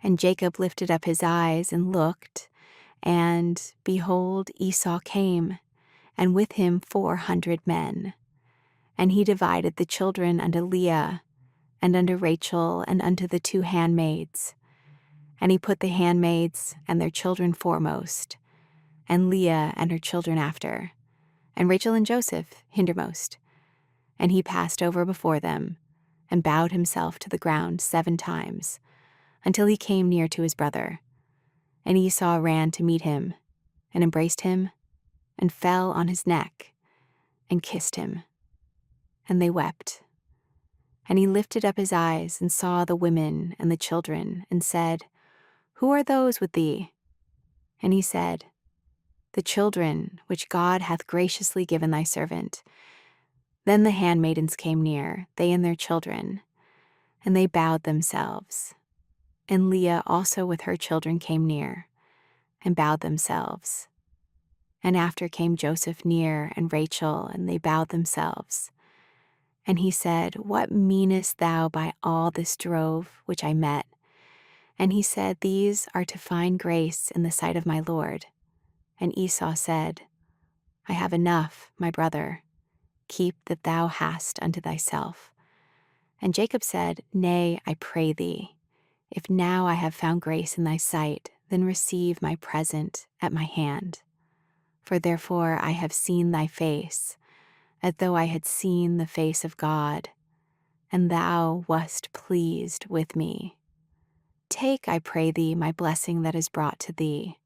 And Jacob lifted up his eyes and looked, and behold, Esau came, and with him 400 men. And he divided the children unto Leah, and unto Rachel, and unto the 2 handmaids. And he put the handmaids and their children foremost, and Leah and her children after, and Rachel and Joseph hindermost. And he passed over before them, and bowed himself to the ground 7 times, until he came near to his brother. And Esau ran to meet him, and embraced him, and fell on his neck, and kissed him. And they wept. And he lifted up his eyes, and saw the women and the children, and said, Who are those with thee? And he said, The children which God hath graciously given thy servant. Then the handmaidens came near, they and their children, and they bowed themselves. And Leah also with her children came near, and bowed themselves. And after came Joseph near, and Rachel, and they bowed themselves. And he said, What meanest thou by all this drove which I met? And he said, These are to find grace in the sight of my Lord. And Esau said, I have enough, my brother. Keep that thou hast unto thyself. And Jacob said, Nay, I pray thee, if now I have found grace in thy sight, then receive my present at my hand. For therefore I have seen thy face, as though I had seen the face of God, and thou wast pleased with me. Take, I pray thee, my blessing that is brought to thee,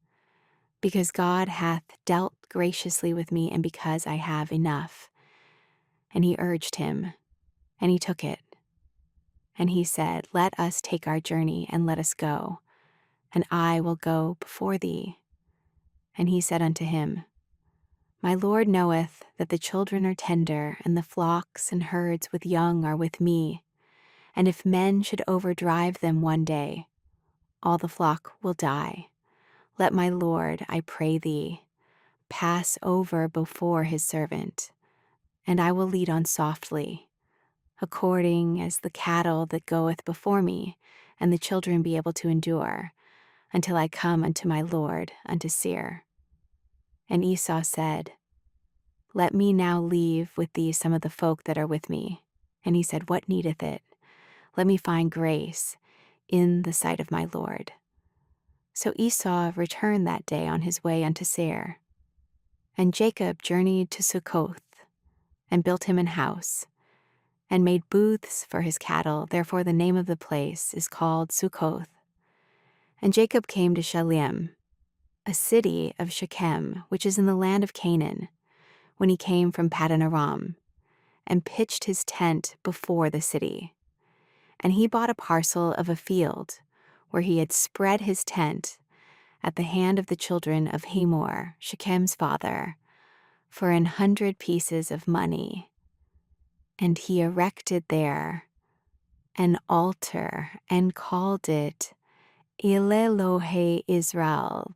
because God hath dealt graciously with me, and because I have enough. And he urged him, and he took it. And he said, Let us take our journey, and let us go, and I will go before thee. And he said unto him, My Lord knoweth that the children are tender, and the flocks and herds with young are with me. And if men should overdrive them one day, all the flock will die. Let my Lord, I pray thee, pass over before his servant, and I will lead on softly, according as the cattle that goeth before me, and the children be able to endure, until I come unto my Lord, unto Seir. And Esau said, Let me now leave with thee some of the folk that are with me. And he said, What needeth it? Let me find grace in the sight of my Lord. So Esau returned that day on his way unto Seir. And Jacob journeyed to Succoth, and built him an house, and made booths for his cattle. Therefore the name of the place is called Succoth. And Jacob came to Shalem, a city of Shechem, which is in the land of Canaan, when he came from Paddan Aram, and pitched his tent before the city. And he bought a parcel of a field, where he had spread his tent, at the hand of the children of Hamor, Shechem's father, for 100 pieces of money. And he erected there an altar, and called it Elelohe Israel,